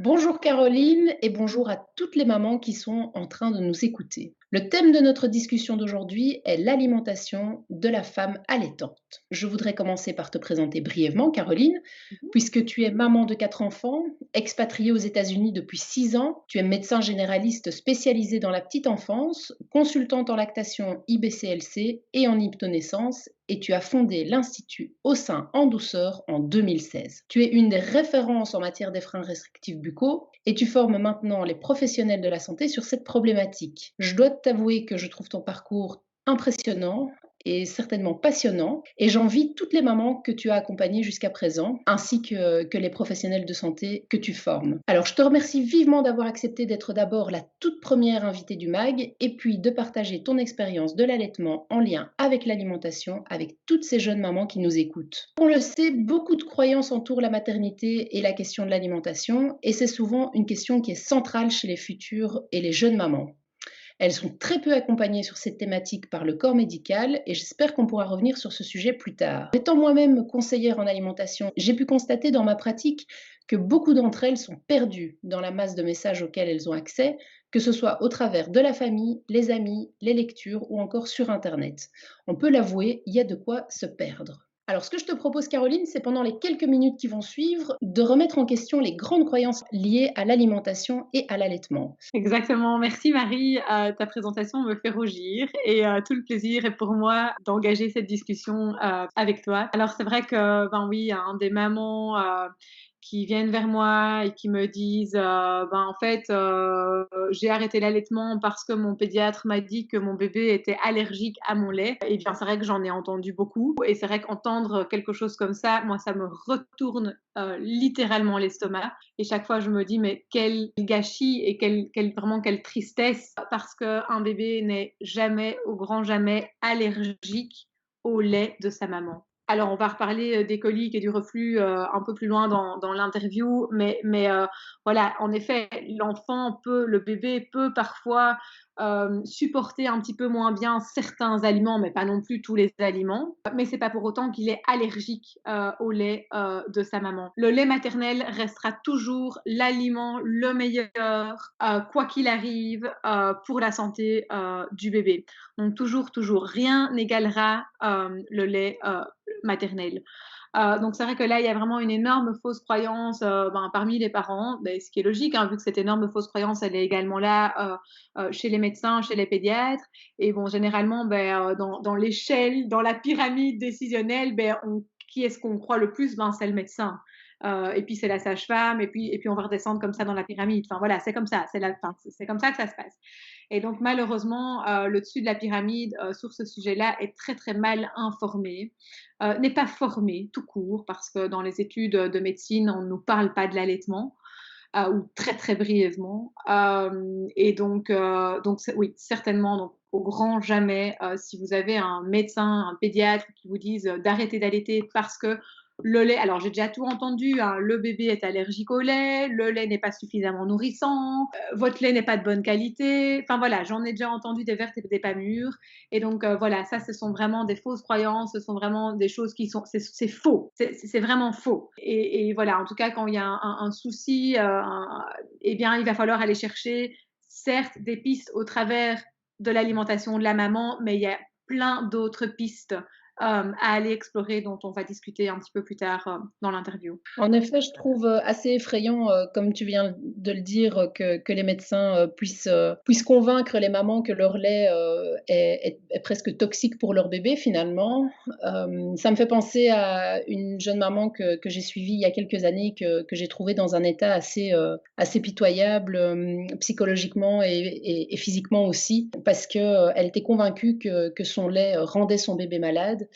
Bonjour Caroline et bonjour à toutes les mamans qui sont en train de nous écouter. Le thème de notre discussion d'aujourd'hui est l'alimentation de la femme allaitante. Je voudrais commencer par te présenter brièvement, Caroline, Mmh. puisque tu es maman de 4 enfants, expatriée aux États-Unis depuis 6 ans, tu es médecin généraliste spécialisé dans la petite enfance, consultante en lactation IBCLC et en hypnonaissance, et tu as fondé l'Institut Au sein en douceur en 2016. Tu es une des références en matière des freins restrictifs buccaux et tu formes maintenant les professionnels de la santé sur cette problématique. Je dois t'avouer que je trouve ton parcours impressionnant et certainement passionnant et j'envie toutes les mamans que tu as accompagnées jusqu'à présent ainsi que les professionnels de santé que tu formes. Alors je te remercie vivement d'avoir accepté d'être d'abord la toute première invitée du MAG et puis de partager ton expérience de l'allaitement en lien avec l'alimentation avec toutes ces jeunes mamans qui nous écoutent. On le sait, beaucoup de croyances entourent la maternité et la question de l'alimentation et c'est souvent une question qui est centrale chez les futures et les jeunes mamans. Elles sont très peu accompagnées sur cette thématique par le corps médical et j'espère qu'on pourra revenir sur ce sujet plus tard. Étant moi-même conseillère en alimentation, j'ai pu constater dans ma pratique que beaucoup d'entre elles sont perdues dans la masse de messages auxquels elles ont accès, que ce soit au travers de la famille, les amis, les lectures ou encore sur Internet. On peut l'avouer, il y a de quoi se perdre. Alors, ce que je te propose, Caroline, c'est pendant les quelques minutes qui vont suivre, de remettre en question les grandes croyances liées à l'alimentation et à l'allaitement. Exactement, merci Marie, ta présentation me fait rougir et tout le plaisir est pour moi d'engager cette discussion, avec toi. Alors c'est vrai que, ben oui, hein, des mamans, qui viennent vers moi et qui me disent, ben en fait, j'ai arrêté l'allaitement parce que mon pédiatre m'a dit que mon bébé était allergique à mon lait. Et bien c'est vrai que j'en ai entendu beaucoup et c'est vrai qu'entendre quelque chose comme ça, moi ça me retourne, littéralement l'estomac. Et chaque fois, je me dis: «Mais quel gâchis et quelle tristesse!» parce qu'un bébé n'est jamais, au grand jamais, allergique au lait de sa maman. Alors on va reparler, des coliques et du reflux, un peu plus loin dans l'interview, mais voilà, en effet, le bébé peut parfois, supporter un petit peu moins bien certains aliments, mais pas non plus tous les aliments. Mais c'est pas pour autant qu'il est allergique, au lait, de sa maman. Le lait maternel restera toujours l'aliment le meilleur, quoi qu'il arrive, pour la santé, du bébé. Donc toujours, toujours, rien n'égalera, le lait, maternel. Donc c'est vrai que là, il y a vraiment une énorme fausse croyance, parmi les parents, beh, ce qui est logique, hein, vu que cette énorme fausse croyance, elle est également là, chez les médecins, chez les pédiatres. Et bon, généralement, dans l'échelle, dans la pyramide décisionnelle, qui est-ce qu'on croit le plus? Ben, c'est le médecin. Et puis c'est la sage-femme, et puis on va redescendre comme ça dans la pyramide. Enfin voilà, c'est comme ça, c'est comme ça que ça se passe. Et donc malheureusement, le dessus de la pyramide, sur ce sujet-là est très, très mal informé, n'est pas formé tout court, parce que dans les études, de médecine, on ne nous parle pas de l'allaitement, ou très, très brièvement. Et donc c'est oui, certainement, donc au grand jamais, si vous avez un médecin, un pédiatre qui vous disent, d'arrêter d'allaiter parce que le lait, alors j'ai déjà tout entendu, hein, le bébé est allergique au lait, le lait n'est pas suffisamment nourrissant, votre lait n'est pas de bonne qualité. Enfin voilà, j'en ai déjà entendu des vertes et des pas mûres. Et donc voilà, ça, ce sont vraiment des fausses croyances, ce sont vraiment des choses qui sont, c'est faux, c'est vraiment faux. Et voilà, en tout cas, quand il y a un souci, eh bien, il va falloir aller chercher, certes, des pistes au travers de l'alimentation de la maman, mais il y a plein d'autres pistes, à aller explorer, dont on va discuter un petit peu plus tard, dans l'interview. En effet, je trouve, assez effrayant, comme tu viens de le dire, que les médecins, puissent convaincre les mamans que leur lait, est presque toxique pour leur bébé finalement. Ça me fait penser à une jeune maman que j'ai suivie il y a quelques années, que j'ai trouvée dans un état assez pitoyable, psychologiquement et physiquement aussi, parce qu'elle était convaincue que son lait rendait son bébé malade.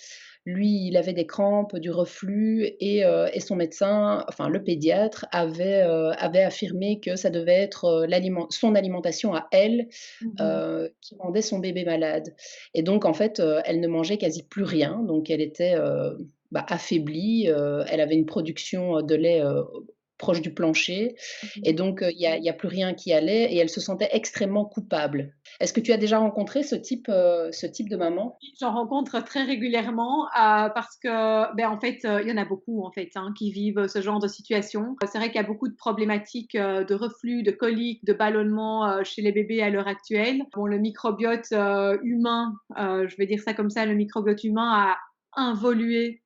Lui, il avait des crampes, du reflux et son médecin, enfin le pédiatre, avait affirmé que ça devait être, son alimentation à elle, Mmh. qui rendait son bébé malade. Et donc en fait, elle ne mangeait quasi plus rien, donc elle était, affaiblie, elle avait une production, de lait, proche du plancher et Mmh. donc il y a plus rien qui allait et elle se sentait extrêmement coupable. Est-ce que tu as déjà rencontré ce type de maman? J'en rencontre très régulièrement, parce que, en fait, il y en a beaucoup, en fait, hein, qui vivent ce genre de situation. C'est vrai qu'il y a beaucoup de problématiques, de reflux, de coliques, de ballonnements, chez les bébés à l'heure actuelle. Bon, le microbiote, humain, je vais dire ça comme ça, le microbiote humain a involué,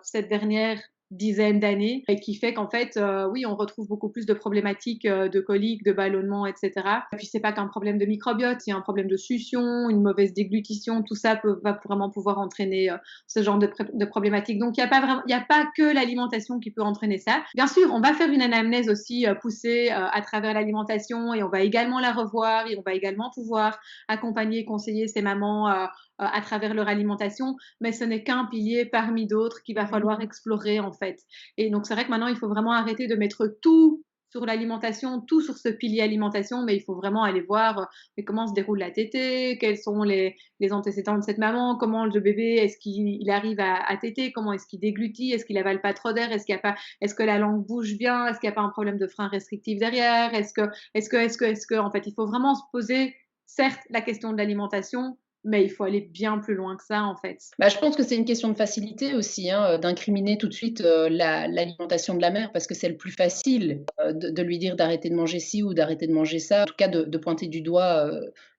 cette dernière dizaine d'années et qui fait qu'en fait, oui, on retrouve beaucoup plus de problématiques, de coliques, de ballonnements et cetera. Et puis c'est pas qu'un problème de microbiote, il y a un problème de succion, une mauvaise déglutition, tout ça va vraiment pouvoir entraîner, ce genre de problématiques. Donc il y a pas que l'alimentation qui peut entraîner ça. Bien sûr, on va faire une anamnèse aussi, poussée, à travers l'alimentation et on va également la revoir et on va également pouvoir accompagner et conseiller ces mamans, à travers leur alimentation, mais ce n'est qu'un pilier parmi d'autres qu'il va falloir explorer en fait. Et donc c'est vrai que maintenant il faut vraiment arrêter de mettre tout sur l'alimentation, tout sur ce pilier alimentation, mais il faut vraiment aller voir mais comment se déroule la tétée, quels sont les antécédents de cette maman, comment le bébé, est-ce qu'il arrive à téter, comment est-ce qu'il déglutit, est-ce qu'il avale pas trop d'air, est-ce que la langue bouge bien, est-ce qu'il n'y a pas un problème de frein restrictif derrière, en fait, il faut vraiment se poser, certes, la question de l'alimentation, mais il faut aller bien plus loin que ça, en fait. Bah, je pense que c'est une question de facilité aussi, hein, d'incriminer tout de suite, l'alimentation de la mère parce que c'est le plus facile, de lui dire d'arrêter de manger ci ou d'arrêter de manger ça. En tout cas de pointer du doigt,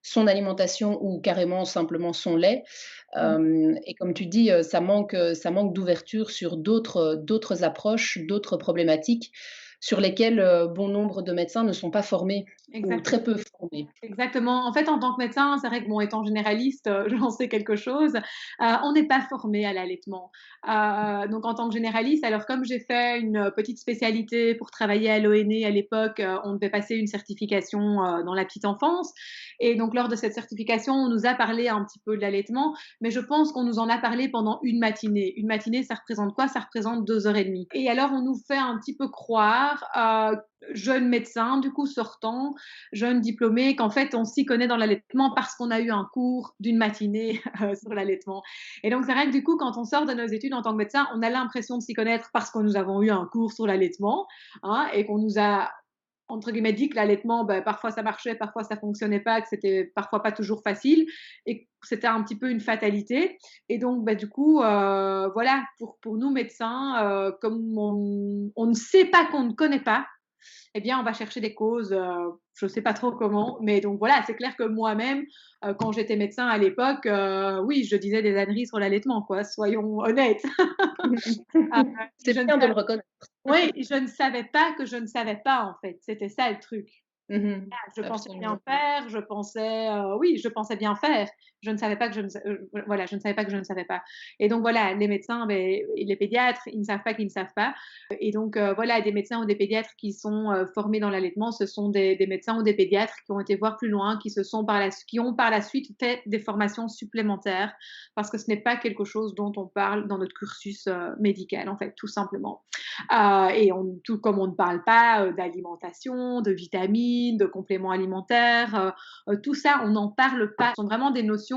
son alimentation ou carrément simplement son lait. Mmh. Et comme tu dis, ça manque d'ouverture sur d'autres approches, d'autres problématiques sur lesquelles, bon nombre de médecins ne sont pas formés ou Exactement. très peu formés. Exactement. En fait, en tant que médecin, c'est vrai que bon, étant généraliste, j'en sais quelque chose. On n'est pas formé à l'allaitement. Donc en tant que généraliste, alors comme j'ai fait une petite spécialité pour travailler à l'ONE à l'époque, on devait passer une certification, dans la petite enfance et donc lors de cette certification, on nous a parlé un petit peu de l'allaitement, mais je pense qu'on nous en a parlé pendant une matinée. Une matinée, ça représente quoi? Ça représente 2 heures et demie et alors on nous fait un petit peu croire, jeunes médecins du coup sortant, jeunes diplômés, qu'en fait, on s'y connaît dans l'allaitement parce qu'on a eu un cours d'une matinée sur l'allaitement. Et donc, c'est vrai que du coup, quand on sort de nos études en tant que médecin, on a l'impression de s'y connaître parce que nous avons eu un cours sur l'allaitement, hein, et qu'on nous a entre guillemets dit que l'allaitement, parfois ça marchait, parfois ça fonctionnait pas, que c'était parfois pas toujours facile et que c'était un petit peu une fatalité. Et donc, du coup, voilà, pour nous médecins, comme on ne sait pas qu'on ne connaît pas, eh bien, on va chercher des causes, je ne sais pas trop comment, mais donc voilà, c'est clair que moi-même, quand j'étais médecin à l'époque, oui, je disais des âneries sur l'allaitement, quoi, soyons honnêtes. Heu, C'est je ne bien de sa le reconnaître. Oui, je ne savais pas que je ne savais pas, en fait, c'était ça le truc. Mmh. Je pensais bien Absolument. faire, je pensais, oui, je pensais bien faire. Je ne savais pas que je ne sa voilà, je ne savais pas que je ne savais pas et donc voilà, les médecins, et les pédiatres, ils ne savent pas qu'ils ne savent pas et donc voilà, des médecins ou des pédiatres qui sont, formés dans l'allaitement, ce sont des médecins ou des pédiatres qui ont été voir plus loin, qui ont par la suite fait des formations supplémentaires parce que ce n'est pas quelque chose dont on parle dans notre cursus, médical, en fait, tout simplement. Et tout comme on ne parle pas d'alimentation, de vitamines, de compléments alimentaires, tout ça, on n'en parle pas. Ce sont vraiment des notions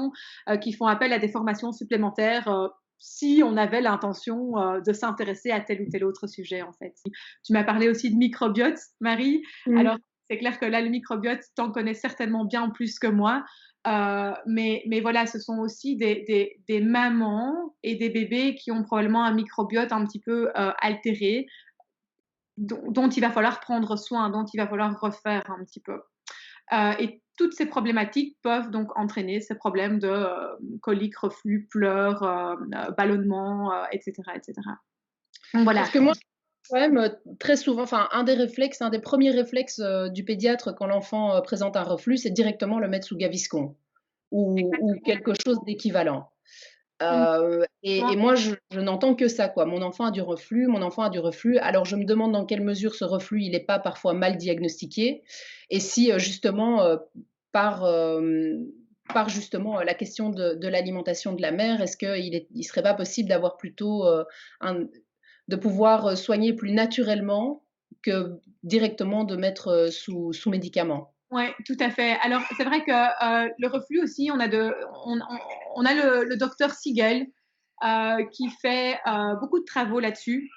qui font appel à des formations supplémentaires. Si on avait l'intention de s'intéresser à tel ou tel autre sujet, en fait. Tu m'as parlé aussi de microbiote, Marie. Mmh. Alors, c'est clair que là, le microbiote, tu en connais certainement bien plus que moi. Mais voilà, ce sont aussi des mamans et des bébés qui ont probablement un microbiote un petit peu altéré, dont il va falloir prendre soin, dont il va falloir refaire un petit peu. Et toutes ces problématiques peuvent donc entraîner ces problèmes de coliques, reflux, pleurs, ballonnements, etc., etc. Donc voilà. Parce que moi, quand même, très souvent, enfin, un des premiers réflexes, du pédiatre quand l'enfant, présente un reflux, c'est directement le mettre sous Gaviscon ou quelque chose d'équivalent. Et moi, je n'entends que ça, quoi. Mon enfant a du reflux. Alors je me demande dans quelle mesure ce reflux, il est pas parfois mal diagnostiqué et si, justement, par, par justement, la question de l'alimentation de la mère, est-ce il serait pas possible d'avoir plutôt, un de pouvoir, soigner plus naturellement que directement de mettre, sous médicaments? Ouais, tout à fait. Alors, c'est vrai que, le reflux aussi, on a le docteur Siegel qui fait beaucoup de travaux là-dessus,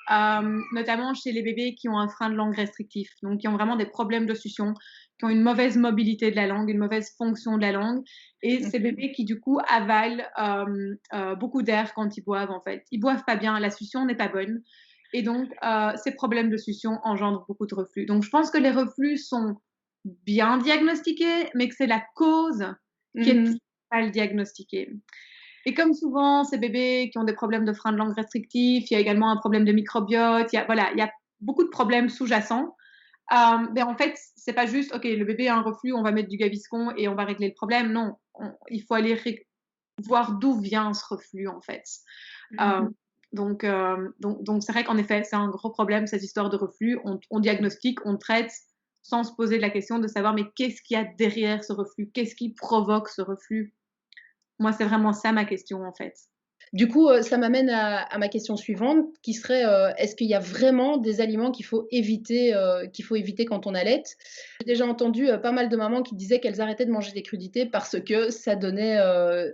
notamment chez les bébés qui ont un frein de langue restrictif, donc qui ont vraiment des problèmes de succion, qui ont une mauvaise mobilité de la langue, une mauvaise fonction de la langue, et ces Mmh. bébés qui du coup avalent beaucoup d'air quand ils boivent en fait. Ils boivent pas bien, la succion n'est pas bonne, et donc ces problèmes de succion engendrent beaucoup de reflux. Donc je pense que les reflux sont bien diagnostiqués, mais que c'est la cause qui est Mmh. mal diagnostiquée. Et comme souvent, ces bébés qui ont des problèmes de frein de langue restrictif, il y a également un problème de microbiote, il y a beaucoup de problèmes sous-jacents. Mais en fait, c'est pas juste, OK, le bébé a un reflux, on va mettre du Gaviscon et on va régler le problème. Non, il faut aller voir d'où vient ce reflux, en fait. Euh, Mmh. donc c'est vrai qu'en effet, c'est un gros problème, cette histoire de reflux. On diagnostique, on traite sans se poser la question de savoir, mais qu'est-ce qu'il y a derrière ce reflux? Qu'est-ce qui provoque ce reflux? Moi, c'est vraiment ça ma question, en fait. Du coup, ça m'amène à ma question suivante qui serait, est-ce qu'il y a vraiment des aliments qu'il faut éviter quand on allaite? J'ai déjà entendu, pas mal de mamans qui disaient qu'elles arrêtaient de manger des crudités parce que ça donnait,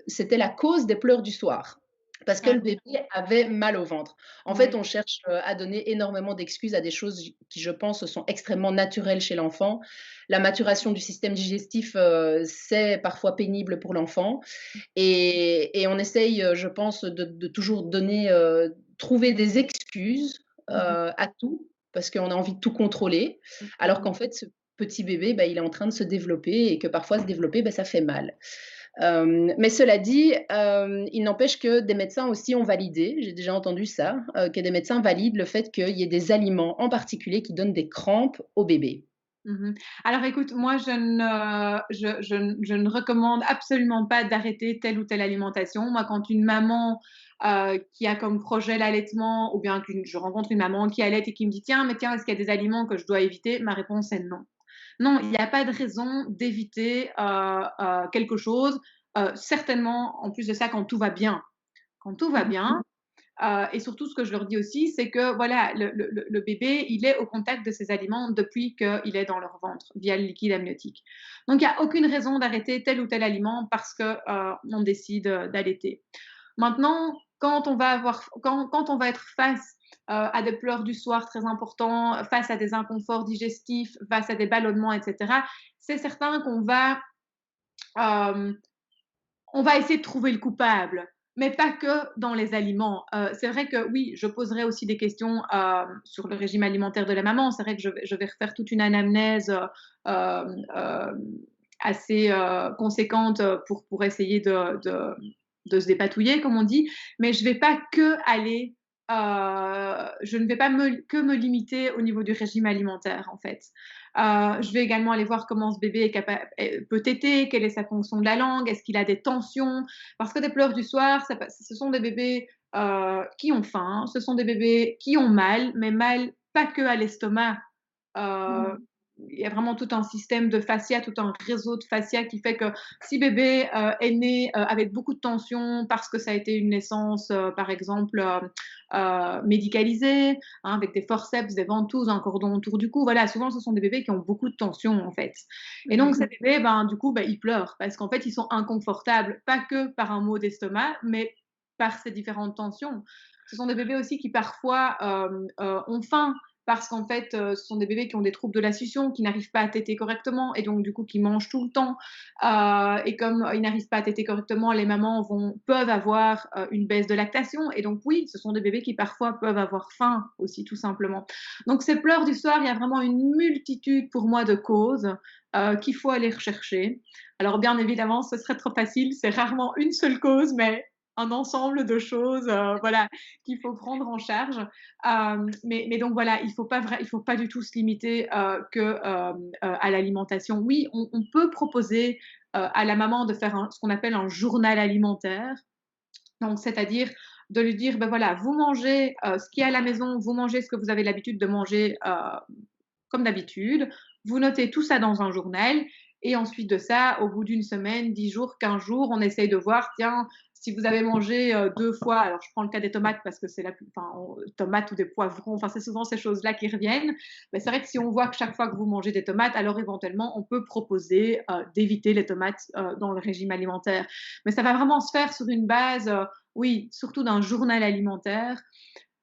c'était la cause des pleurs du soir. Parce que Ouais. le bébé avait mal au ventre. En fait, Ouais. on cherche, à donner énormément d'excuses à des choses qui, je pense, sont extrêmement naturelles chez l'enfant. La maturation du système digestif, c'est parfois pénible pour l'enfant. Et on essaye, je pense, de toujours donner, trouver des excuses, Mmh mh. à tout, parce qu'on a envie de tout contrôler, alors Mmh. qu'en fait, ce petit bébé, bah, il est en train de se développer et que parfois se développer, bah, ça fait mal. Mais cela dit, il n'empêche que des médecins aussi ont validé, j'ai déjà entendu ça, que des médecins valident le fait qu'il y ait des aliments en particulier qui donnent des crampes aux bébés. Mmh. Alors écoute, moi je ne recommande absolument pas d'arrêter telle ou telle alimentation. Moi, quand une maman, qui a comme projet l'allaitement ou bien qu'une je rencontre une maman qui allaite et qui me dit: «Tiens, mais tiens, est-ce qu'il y a des aliments que je dois éviter?» Ma réponse est non. Non, il n'y a pas de raison d'éviter, quelque chose, certainement en plus de ça quand tout va bien. Quand tout va Mmh mh. bien, et surtout, ce que je leur dis aussi, c'est que voilà, le bébé, il est au contact de ces aliments depuis qu'il est dans leur ventre, via le liquide amniotique. Donc, il n'y a aucune raison d'arrêter tel ou tel aliment parce que on décide d'allaiter. Maintenant, quand on va être face à des pleurs du soir très importants, face à des inconforts digestifs, face à des ballonnements, etc., c'est certain euh, on va essayer de trouver le coupable, mais pas que dans les aliments. C'est vrai que oui, je poserai aussi des questions sur le régime alimentaire de la maman. C'est vrai que je vais refaire toute une anamnèse euh, assez conséquente pour essayer de se dépatouiller, comme on dit, mais je ne vais pas que aller, je ne vais pas que me limiter au niveau du régime alimentaire, en fait. Je vais également aller voir comment ce bébé peut téter, quelle est sa fonction de la langue, est-ce qu'il a des tensions, parce que des pleurs du soir, ce sont des bébés qui ont faim, ce sont des bébés qui ont mal, mais mal pas que à l'estomac. Euh, Mmh. il y a vraiment tout un système de fascia, tout un réseau de fascia qui fait que si bébé est né avec beaucoup de tension parce que ça a été une naissance, par exemple, médicalisée, hein, avec des forceps, des ventouses, un cordon autour du cou, voilà, souvent ce sont des bébés qui ont beaucoup de tension en fait. Et donc Mmh. ces bébés, ben, du coup, ben, ils pleurent parce qu'en fait ils sont inconfortables, pas que par un mot d'estomac, mais par ces différentes tensions. Ce sont des bébés aussi qui parfois ont faim parce qu'en fait, ce sont des bébés qui ont des troubles de la succion, qui n'arrivent pas à téter correctement et donc du coup qui mangent tout le temps. Et comme ils n'arrivent pas à téter correctement, les mamans peuvent avoir une baisse de lactation. Et donc oui, ce sont des bébés qui parfois peuvent avoir faim aussi, tout simplement. Donc ces pleurs du soir, il y a vraiment une multitude pour moi de causes qu'il faut aller rechercher. Alors bien évidemment, ce serait trop facile, c'est rarement une seule cause, mais un ensemble de choses, voilà, qu'il faut prendre en charge. Mais donc voilà, il faut pas du tout se limiter à l'alimentation. Oui, on peut proposer à la maman de faire ce qu'on appelle un journal alimentaire. Donc, c'est-à-dire de lui dire, ben voilà, vous mangez ce qui est à la maison, vous mangez ce que vous avez l'habitude de manger comme d'habitude. Vous notez tout ça dans un journal. Et ensuite de ça, au bout d'une semaine, 10 jours, 15 jours, on essaye de voir, tiens, si vous avez mangé deux fois, alors je prends le cas des tomates parce que c'est tomates ou des poivrons, enfin c'est souvent ces choses-là qui reviennent. Mais c'est vrai que si on voit que chaque fois que vous mangez des tomates, alors éventuellement on peut proposer d'éviter les tomates dans le régime alimentaire. Mais ça va vraiment se faire sur une base oui, surtout d'un journal alimentaire,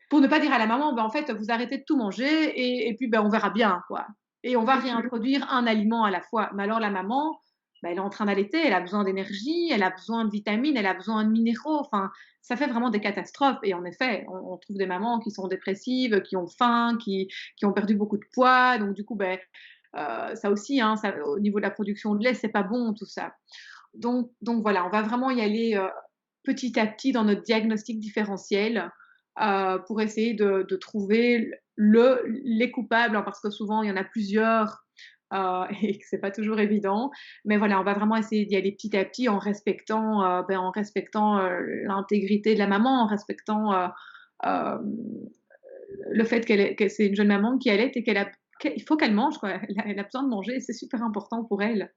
pour ne pas dire à la maman: «En fait, vous arrêtez de tout manger et puis, on verra bien, quoi, et on va réintroduire un aliment à la fois». Mais alors la maman, elle est en train d'allaiter, elle a besoin d'énergie, elle a besoin de vitamines, elle a besoin de minéraux, enfin, ça fait vraiment des catastrophes et en effet, on trouve des mamans qui sont dépressives, qui ont faim, qui ont perdu beaucoup de poids, donc du coup, ça aussi, hein, ça au niveau de la production de lait, c'est pas bon tout ça. Donc voilà, on va vraiment y aller, petit à petit dans notre diagnostic différentiel, pour essayer de trouver les coupables, hein, parce que souvent il y en a plusieurs, et que c'est pas toujours évident. Mais voilà, on va vraiment essayer d'y aller petit à petit en respectant, l'intégrité de la maman, en respectant, hem, le fait que c'est une jeune maman qui allait et il faut qu'elle mange, quoi. Elle a besoin de manger et c'est super important pour elle.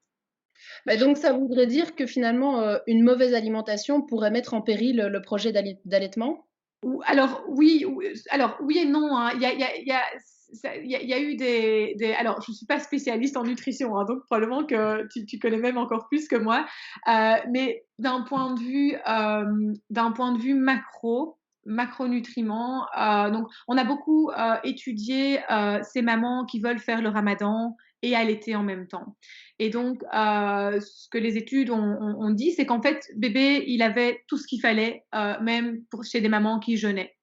Bah, donc ça voudrait dire que finalement, une mauvaise alimentation pourrait mettre en péril, le projet d'allaitement? Ou alors oui, alors oui et non, hein. Il y a eu des alors je ne suis pas spécialiste en nutrition, hein, donc probablement que tu connais même encore plus que moi. Mais d'un point de vue macronutriments, donc on a beaucoup, étudié, ces mamans qui veulent faire le ramadan et allaiter en même temps. Et donc, ce que les études ont dit, c'est qu'en fait, bébé, il avait tout ce qu'il fallait, même chez des mamans qui jeûnaient.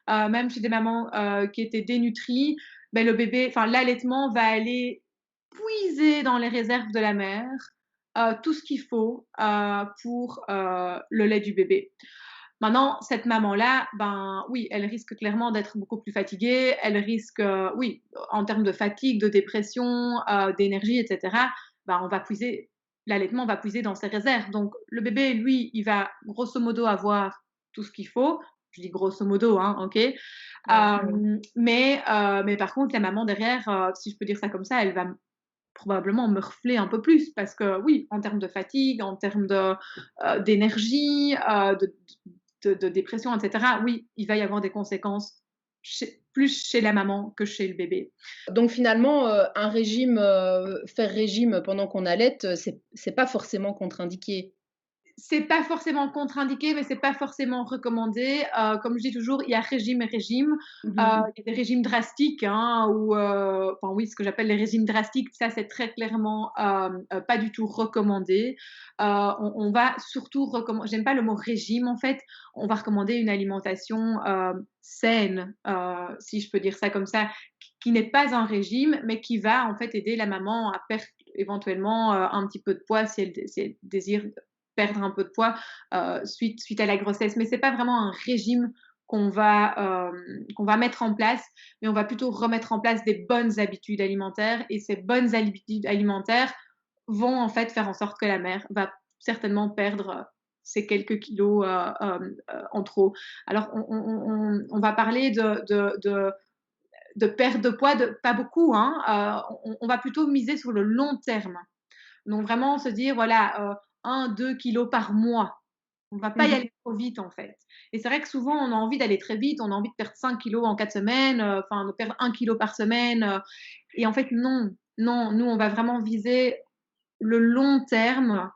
Même chez des mamans qui étaient dénutries, le bébé, enfin l'allaitement va aller puiser dans les réserves de la mère tout ce qu'il faut pour le lait du bébé. Maintenant, cette maman-là, oui, elle risque clairement d'être beaucoup plus fatiguée. Elle risque, oui, en termes de fatigue, de dépression, d'énergie, etc. On va puiser, l'allaitement va puiser dans ses réserves. Donc, le bébé, lui, il va grosso modo avoir tout ce qu'il faut. Je dis grosso modo, hein, ok. Ouais. Mais par contre, la maman derrière, si je peux dire ça comme ça, elle va probablement me refler un peu plus parce que oui, en termes de fatigue, en termes d'énergie, de dépression, etc., oui, il va y avoir des conséquences plus chez la maman que chez le bébé. Donc finalement, un régime, faire régime pendant qu'on allaite, c'est pas forcément contre-indiqué? C'est pas forcément contre-indiqué, mais c'est pas forcément recommandé. Comme je dis toujours, il y a régime et régime. Mmh. Il y a des régimes drastiques, hein, ou enfin oui, ce que j'appelle les régimes drastiques, ça c'est très clairement, pas du tout recommandé. On va surtout recommander, j'aime pas le mot régime en fait, on va recommander une alimentation, saine, si je peux dire ça comme ça, qui n'est pas un régime, mais qui va en fait aider la maman à perdre éventuellement, un petit peu de poids si elle désire perdre un peu de poids suite à la grossesse. Mais c'est pas vraiment un régime qu'on va mettre en place, mais on va plutôt remettre en place des bonnes habitudes alimentaires. Et ces bonnes habitudes alimentaires vont en fait faire en sorte que la mère va certainement perdre ces quelques kilos en trop. Alors on va parler de perte de poids, pas beaucoup, hein, on va plutôt miser sur le long terme. Donc vraiment se dire, voilà, 1-2 kilos par mois. On va pas y Mmh. aller trop vite, en fait. Et c'est vrai que souvent, on a envie d'aller très vite, on a envie de perdre 5 kilos en 4 semaines, enfin de perdre 1 kilo par semaine, et en fait non, non, nous on va vraiment viser le long terme,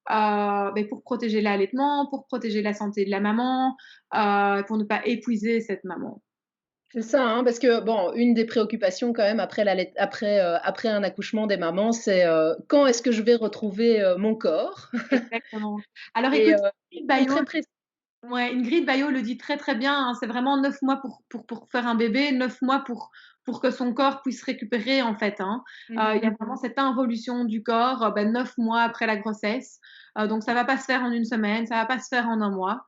pour protéger l'allaitement, pour protéger la santé de la maman, pour ne pas épuiser cette maman. C'est ça, hein, parce que bon, une des préoccupations quand même après un accouchement des mamans, c'est, quand est-ce que je vais retrouver, mon corps? Exactement. Alors Et écoute, ils sont très précis. ouais, Ingrid Baillot le dit très, très bien, hein, c'est vraiment 9 mois pour faire un bébé, 9 mois pour que son corps puisse récupérer, en fait, hein. Il y a vraiment cette involution du corps, 9 mois après la grossesse. Donc ça va pas se faire en une semaine, ça va pas se faire en un mois.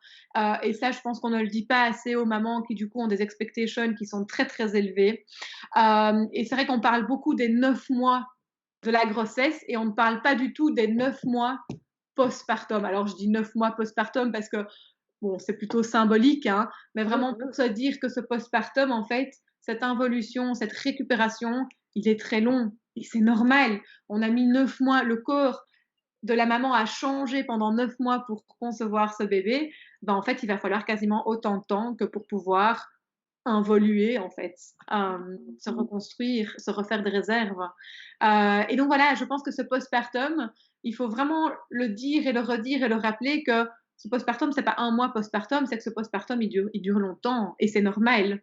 Et ça, je pense qu'on ne le dit pas assez aux mamans qui, du coup, ont des expectations qui sont très, très élevées. Et c'est vrai qu'on parle beaucoup des 9 mois de la grossesse et on ne parle pas du tout des 9 mois postpartum. Alors je dis 9 mois postpartum parce que bon, c'est plutôt symbolique, hein, mais vraiment pour se dire que ce postpartum, en fait, cette involution, cette récupération, il est très long et c'est normal. On a mis 9 mois, le corps de la maman a changé pendant 9 mois pour concevoir ce bébé. En fait, il va falloir quasiment autant de temps que pour pouvoir involuer, en fait, se reconstruire, se refaire des réserves. Et donc voilà, je pense que ce postpartum, il faut vraiment le dire et le redire et le rappeler que ce postpartum, c'est pas un mois postpartum, c'est que ce postpartum, il dure longtemps et c'est normal.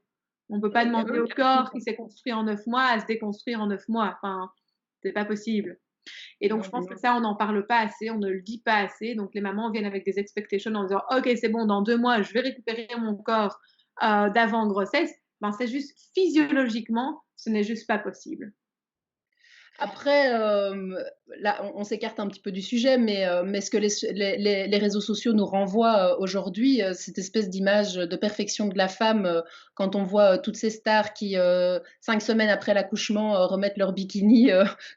On peut pas demander au corps qui s'est construit en 9 mois à se déconstruire en 9 mois. Enfin, c'est pas possible. Et donc, Non, je pense que non. ça, on n'en parle pas assez, on ne le dit pas assez. Donc, les mamans viennent avec des expectations en disant: «OK, c'est bon, dans 2 mois, je vais récupérer mon corps, d'avant grossesse». Ben, c'est juste physiologiquement, ce n'est juste pas possible. Après, là, on s'écarte un petit peu du sujet, mais ce que les réseaux sociaux nous renvoient, aujourd'hui, cette espèce d'image de perfection de la femme, quand on voit, toutes ces stars qui, 5 semaines après l'accouchement, remettent leur bikini,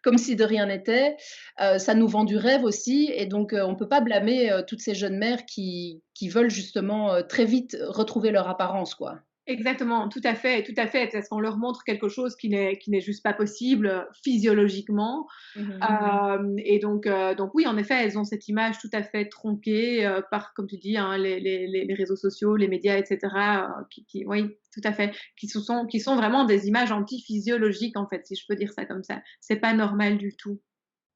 comme si de rien n'était, ça nous vend du rêve aussi et donc on peut pas blâmer, toutes ces jeunes mères qui veulent justement, très vite retrouver leur apparence, quoi. Exactement, tout à fait, parce qu'on leur montre quelque chose qui n'est juste pas possible, physiologiquement. Mmh mh. Et donc oui, en effet, elles ont cette image tout à fait tronquée, par, comme tu dis, hein, les réseaux sociaux, les médias et cetera, qui oui, tout à fait, qui sont vraiment des images antiphysiologiques, en fait, si je peux dire ça comme ça. C'est pas normal du tout.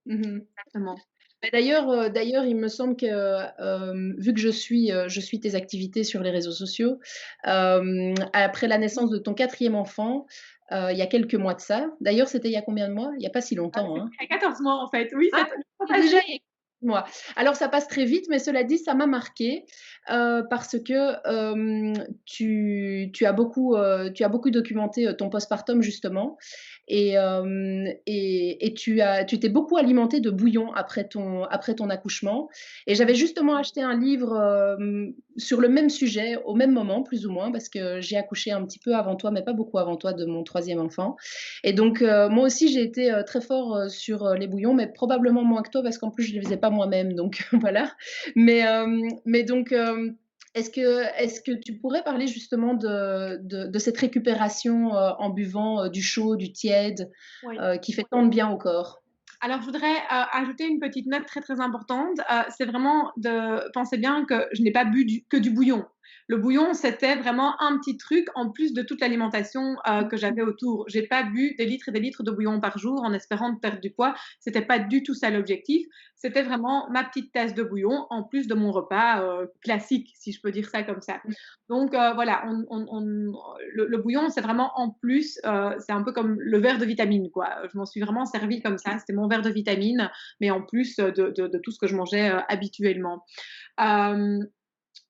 Mmh. Exactement. Bah, d'ailleurs, il me semble que, vu que je suis tes activités sur les réseaux sociaux, après la naissance de ton quatrième enfant, il y a quelques mois de ça, d'ailleurs, c'était il y a combien de mois? Il y a pas si longtemps, C'était hein? il y a 14 mois, en fait. Oui, Ah! ça le temps Déjà passe. il y a moi. Alors ça passe très vite, mais cela dit, ça m'a marquée, parce que, tu as beaucoup documenté, ton postpartum justement et tu t'es beaucoup alimentée de bouillon après ton accouchement et j'avais justement acheté un livre, sur le même sujet, au même moment, plus ou moins, parce que j'ai accouché un petit peu avant toi, mais pas beaucoup avant toi, de mon troisième enfant et donc moi aussi j'ai été, très fort, sur, les bouillons, mais probablement moins que toi parce qu'en plus je les faisais pas moi-même donc voilà. Mais donc est-ce que tu pourrais parler justement de cette récupération, en buvant, du chaud, du tiède, Oui. qui fait tant de bien au corps? Alors, je voudrais, ajouter une petite note très, très importante, c'est vraiment de penser bien que je n'ai pas bu que du bouillon. Le bouillon, c'était vraiment un petit truc en plus de toute l'alimentation, que j'avais autour. J'ai pas bu des litres et des litres de bouillon par jour en espérant de perdre du poids. C'était pas du tout ça l'objectif. C'était vraiment ma petite tasse de bouillon en plus de mon repas, classique, si je peux dire ça comme ça. Donc voilà, le bouillon, c'est vraiment en plus, c'est un peu comme le verre de vitamines, quoi. Je m'en suis vraiment servie comme ça. C'était mon verre de vitamines, mais en plus de tout ce que je mangeais habituellement. Euh,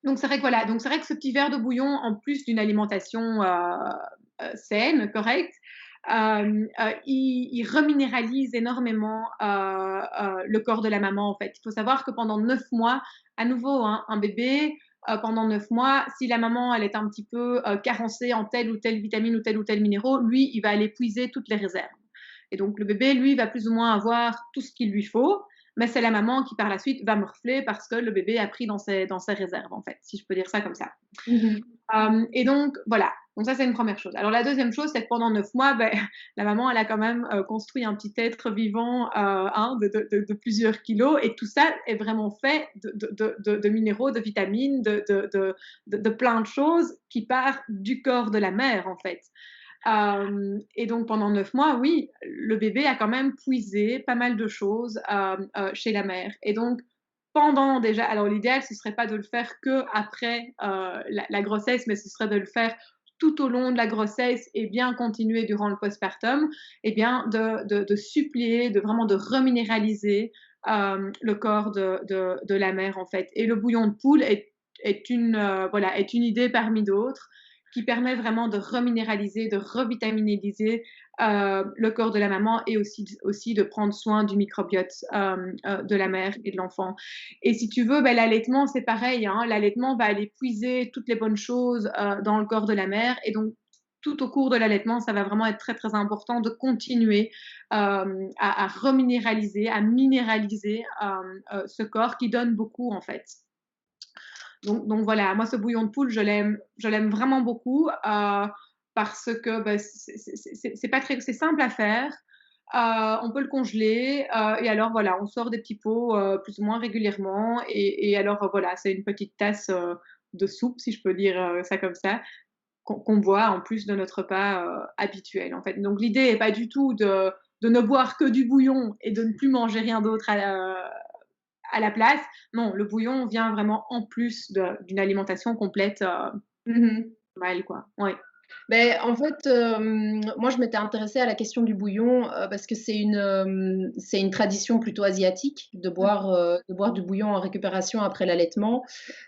donc c'est vrai que voilà, donc c'est vrai que ce petit verre de bouillon, en plus d'une alimentation saine, correcte, il reminéralise énormément le corps de la maman, en fait. Il faut savoir que pendant 9 mois, à nouveau, hein, un bébé, pendant 9 mois, si la maman, elle est un petit peu carencée en telle ou telle vitamine ou tel minéraux, lui, il va aller puiser toutes les réserves. Et donc, le bébé, lui, va plus ou moins avoir tout ce qu'il lui faut, mais c'est la maman qui, par la suite, va morfler parce que le bébé a pris dans ses réserves, en fait, si je peux dire ça comme ça. Mmh. Et donc, voilà. Donc ça, c'est une première chose. Alors la deuxième chose, c'est que pendant 9 mois, ben, la maman, elle a quand même construit un petit être vivant hein, de plusieurs kilos. Et tout ça est vraiment fait de minéraux, de vitamines, de plein de choses qui partent du corps de la mère, en fait. Et donc pendant 9 mois, oui, le bébé a quand même puisé pas mal de choses chez la mère. Et donc pendant déjà, alors l'idéal ce serait pas de le faire que après la grossesse, mais ce serait de le faire tout au long de la grossesse et bien continuer durant le postpartum, et bien de suppléer, de vraiment de reminéraliser le corps de la mère en fait. Et le bouillon de poule est une voilà est une idée parmi d'autres qui permet vraiment de reminéraliser, de revitaminiser le corps de la maman et aussi de prendre soin du microbiote de la mère et de l'enfant. Et si tu veux, ben, l'allaitement, c'est pareil. Hein, l'allaitement va aller puiser toutes les bonnes choses dans le corps de la mère. Et donc, tout au cours de l'allaitement, ça va vraiment être très, très important de continuer à reminéraliser, à minéraliser ce corps qui donne beaucoup, en fait. Donc voilà, moi ce bouillon de poule, je l'aime vraiment beaucoup parce que bah, c'est pas très, c'est simple à faire. On peut le congeler et alors voilà, on sort des petits pots plus ou moins régulièrement et alors voilà, c'est une petite tasse de soupe, si je peux dire ça comme ça, qu'on boit en plus de notre repas habituel en fait. Donc l'idée est pas du tout de ne boire que du bouillon et de ne plus manger rien d'autre à la place. Non, le bouillon vient vraiment en plus d'une alimentation complète, Mmh. normale, quoi. Ouais. Beh, en fait, moi, je m'étais intéressée à la question du bouillon, parce que c'est une tradition plutôt asiatique de boire du bouillon en récupération après l'allaitement.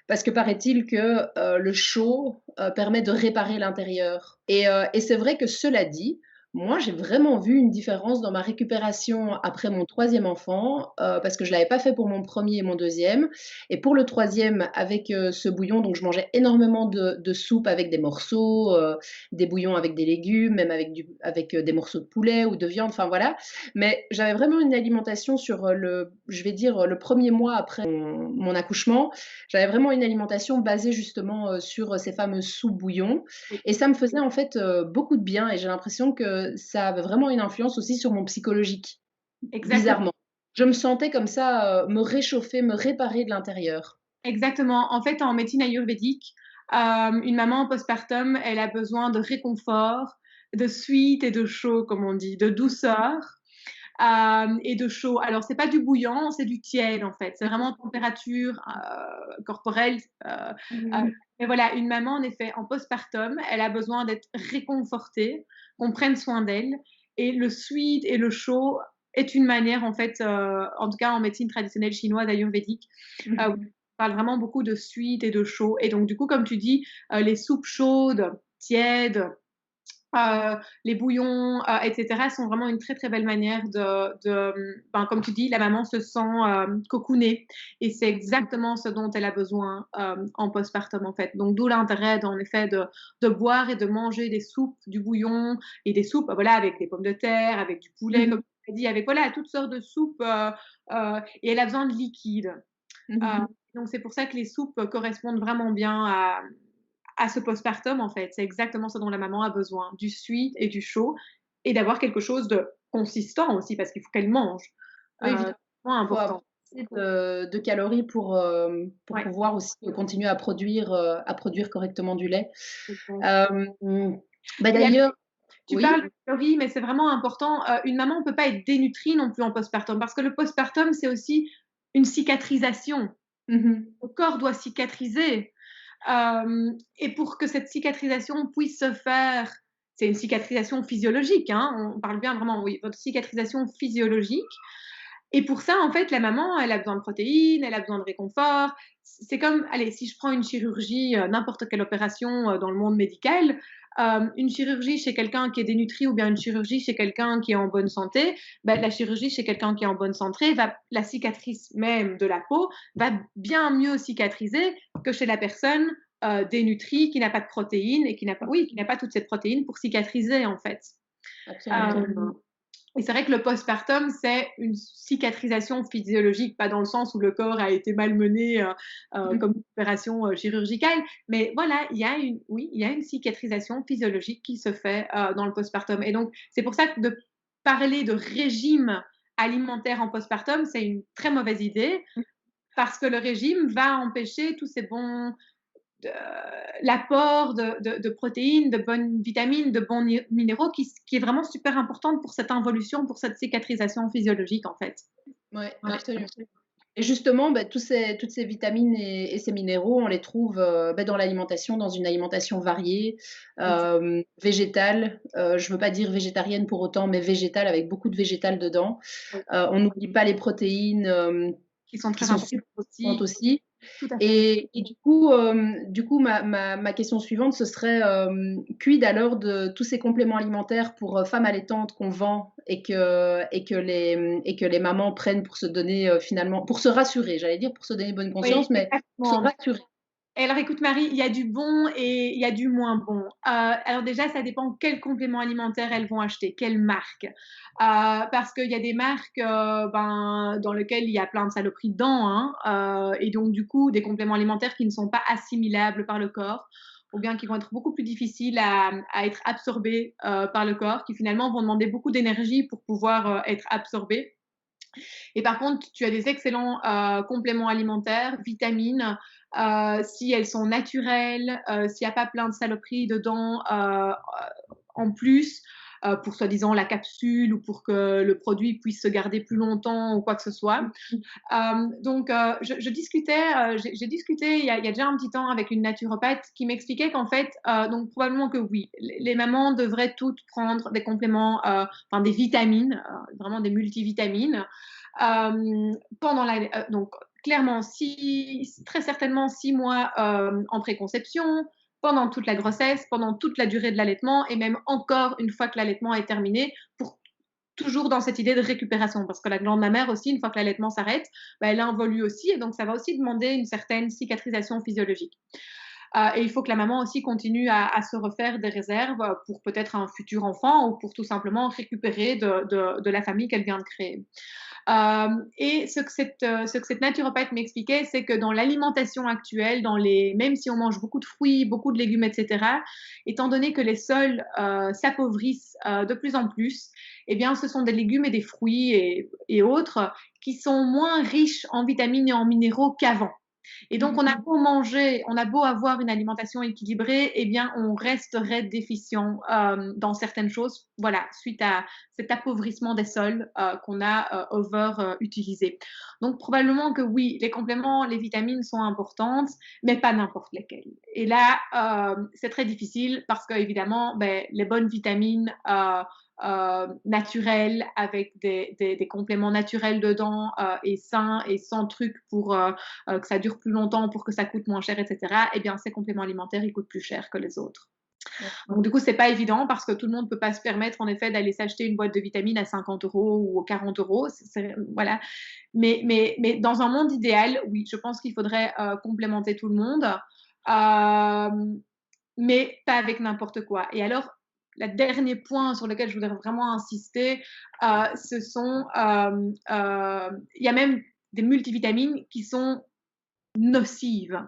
Parce que paraît-il que, le chaud, permet de réparer l'intérieur et c'est vrai que cela dit, moi, j'ai vraiment vu une différence dans ma récupération après mon troisième enfant, parce que je l'avais pas fait pour mon premier et mon deuxième. Et pour le troisième, avec, ce bouillon, donc je mangeais énormément de soupe avec des morceaux, des bouillons avec des légumes, même avec, des morceaux de poulet ou de viande, enfin voilà. Mais j'avais vraiment une alimentation sur, je vais dire, le premier mois après mon accouchement, j'avais vraiment une alimentation basée justement, sur, ces fameuses soupes bouillons Oui, et ça me faisait en fait, beaucoup de bien et j'ai l'impression que ça avait vraiment une influence aussi sur mon psychologique, exactement. bizarrement. Je me sentais comme ça, me réchauffer, me réparer de l'intérieur. Exactement. En fait, en médecine ayurvédique, une maman postpartum, elle a besoin de réconfort, de sweet et de chaud, comme on dit, de douceur, et de chaud. Alors, c'est pas du bouillant, c'est du tiède, en fait. C'est vraiment température, corporelle, Mmh. mais voilà, une maman, en effet, en postpartum, elle a besoin d'être réconfortée, qu'on prenne soin d'elle et le sweet et le chaud est une manière, en fait, en tout cas en médecine traditionnelle chinoise ayurvédique, Mmh. parle vraiment beaucoup de sweet et de chaud et donc du coup, comme tu dis, les soupes chaudes, tièdes, les bouillons, et cetera sont vraiment une très, très belle manière ben, comme tu dis, la maman se sent, cocoonée et c'est exactement ce dont elle a besoin, en postpartum, en fait. Donc d'où l'intérêt en effet de boire et de manger des soupes, du bouillon et des soupes, voilà, avec des pommes de terre, avec du poulet, Mmh. comme tu as dit, avec voilà, toutes sortes de soupes, et elle a besoin de liquide. Mmh. Donc c'est pour ça que les soupes correspondent vraiment bien à ce postpartum, en fait. C'est exactement ce dont la maman a besoin, du sweet et du chaud et d'avoir quelque chose de consistant aussi parce qu'il faut qu'elle mange. Oui, évidemment, C'est vraiment il faut avoir important. assez de calories pour Ouais, pouvoir aussi continuer à produire correctement du lait. exact. Hem, bah, Et alors, d'ailleurs tu oui? parles de calories, mais c'est vraiment important. Une maman ne peut pas être dénutrie non plus en postpartum parce que le postpartum, c'est aussi une cicatrisation. Mmh mh. Le corps doit cicatriser. Et pour que cette cicatrisation puisse se faire, c'est une cicatrisation physiologique, hein, on parle bien vraiment, oui, votre cicatrisation physiologique. Et pour ça, en fait, la maman, elle a besoin de protéines, elle a besoin de réconfort. C'est comme, allez, si je prends une chirurgie, n'importe quelle opération dans le monde médical, une chirurgie chez quelqu'un qui est dénutri ou bien une chirurgie chez quelqu'un qui est en bonne santé, ben, la chirurgie chez quelqu'un qui est en bonne santé, la cicatrice même de la peau va bien mieux cicatriser que chez la personne dénutrie qui n'a pas de protéines et qui n'a pas, oui, qui n'a pas toutes ces protéines pour cicatriser en fait. Absolument. Euh, et c'est vrai que le postpartum, c'est une cicatrisation physiologique, pas dans le sens où le corps a été malmené Mmh. comme une opération chirurgicale, mais voilà, il y a une, oui, il y a une cicatrisation physiologique qui se fait dans le postpartum. Et donc, c'est pour ça que de parler de régime alimentaire en postpartum, c'est une très mauvaise idée, parce que le régime va empêcher tous ces bons de l'apport de protéines, de bonnes vitamines, de bons minéraux qui est vraiment super importante pour cette involution, pour cette cicatrisation physiologique en fait. Ouais, Ouais, absolument. absolument. Et justement, bah, toutes ces vitamines et ces minéraux, on les trouve, bah, dans l'alimentation, dans une alimentation variée, Exact. végétale, je veux pas dire végétarienne pour autant, mais végétale avec beaucoup de végétal dedans. Oui, On n'oublie pas les protéines, qui sont qui très sont importantes super importantes aussi. aussi. Tout à fait. Et du coup ma question suivante, ce serait, quid alors de tous ces compléments alimentaires pour, femmes allaitantes qu'on vend et que les mamans prennent pour se donner, finalement pour se rassurer, j'allais dire pour se donner bonne Oui, conscience, mais pour se exactement. rassurer. Et alors écoute Marie, il y a du bon et il y a du moins bon. Alors déjà, ça dépend quels compléments alimentaires elles vont acheter, quelle marque. Parce qu'il y a des marques ben, dans lesquelles il y a plein de saloperies dedans, hein, et donc du coup, des compléments alimentaires qui ne sont pas assimilables par le corps, ou bien qui vont être beaucoup plus difficiles à être absorbés par le corps, qui finalement vont demander beaucoup d'énergie pour pouvoir être absorbés. Et par contre, tu as des excellents compléments alimentaires, vitamines, si elles sont naturelles, s'il n'y a pas plein de saloperies dedans en plus. pour soi-disant la capsule ou pour que le produit puisse se garder plus longtemps ou quoi que ce soit. Donc, je discutais, j'ai discuté il y a déjà un petit temps avec une naturopathe qui m'expliquait qu'en fait, donc probablement que oui, les mamans devraient toutes prendre des compléments, enfin des vitamines, vraiment des multivitamines, pendant donc clairement très certainement 6 mois, en préconception, pendant toute la grossesse, pendant toute la durée de l'allaitement et même encore une fois que l'allaitement est terminé pour toujours dans cette idée de récupération, parce que la glande mammaire aussi, une fois que l'allaitement s'arrête, bah, elle involue aussi, et donc ça va aussi demander une certaine cicatrisation physiologique. Et il faut que la maman aussi continue à se refaire des réserves pour peut-être un futur enfant ou pour tout simplement récupérer de la famille qu'elle vient de créer. Et ce que cette naturopathe m'expliquait, c'est que dans l'alimentation actuelle, même si on mange beaucoup de fruits, beaucoup de légumes, etc., étant donné que les sols s'appauvrissent de plus en plus, eh bien, ce sont des légumes et des fruits et autres qui sont moins riches en vitamines et en minéraux qu'avant. Et donc, on a beau manger, on a beau avoir une alimentation équilibrée, eh bien, on resterait déficient dans certaines choses, voilà, suite à cet appauvrissement des sols qu'on a utilisé. Donc, probablement que oui, les compléments, les vitamines sont importantes, mais pas n'importe lesquelles. Et là, c'est très difficile parce qu'évidemment, ben, les bonnes vitamines naturelles, avec des compléments naturels dedans et sains et sans trucs pour que ça dure plus longtemps, pour que ça coûte moins cher, etc., eh bien, ces compléments alimentaires, ils coûtent plus cher que les autres. Donc, du coup, c'est pas évident parce que tout le monde peut pas se permettre, en effet, d'aller s'acheter une boîte de vitamines à 50 euros ou 40 euros. Voilà. Mais dans un monde idéal, oui, je pense qu'il faudrait complémenter tout le monde, mais pas avec n'importe quoi. Et alors, le dernier point sur lequel je voudrais vraiment insister, ce sont, il y a même des multivitamines qui sont nocives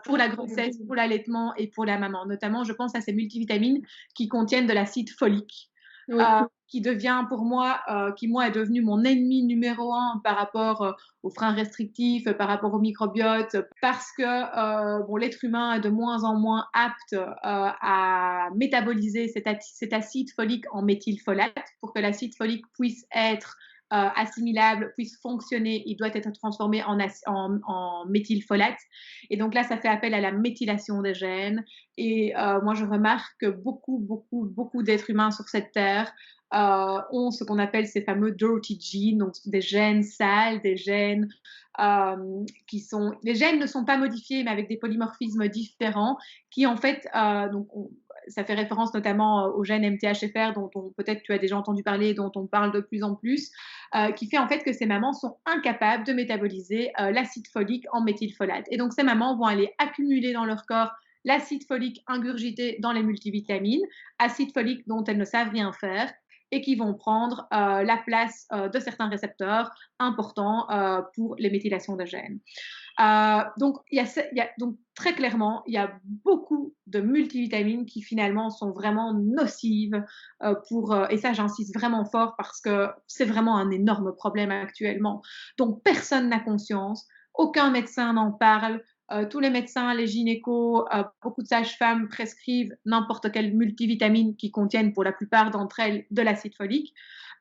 pour la grossesse, pour l'allaitement et pour la maman. Notamment, je pense à ces multivitamines qui contiennent de l'acide folique, Oui. qui devient pour moi, qui moi est devenu mon ennemi numéro un par rapport aux freins restrictifs, par rapport au microbiote, parce que bon, l'être humain est de moins en moins apte à métaboliser cet acide folique en méthylfolate. Pour que l'acide folique puisse être assimilable, puisse fonctionner, il doit être transformé en méthylfolate. Et donc là, ça fait appel à la méthylation des gènes. Et moi, je remarque que beaucoup d'êtres humains sur cette terre ont ce qu'on appelle ces fameux dirty genes, donc des gènes sales, des gènes les gènes ne sont pas modifiés, mais avec des polymorphismes différents, qui en fait, ça fait référence notamment au gène MTHFR, dont peut-être tu as déjà entendu parler, dont on parle de plus en plus, qui fait en fait que ces mamans sont incapables de métaboliser l'acide folique en méthylfolate. Et donc ces mamans vont aller accumuler dans leur corps l'acide folique ingurgité dans les multivitamines, acide folique dont elles ne savent rien faire, et qui vont prendre la place de certains récepteurs importants pour les méthylations de gènes. Donc, donc, très clairement, il y a beaucoup de multivitamines qui finalement sont vraiment nocives et ça, j'insiste vraiment fort parce que c'est vraiment un énorme problème actuellement. Donc, personne n'a conscience, aucun médecin n'en parle. Tous les médecins, les gynécos, beaucoup de sages-femmes prescrivent n'importe quelle multivitamine qui contiennent pour la plupart d'entre elles de l'acide folique.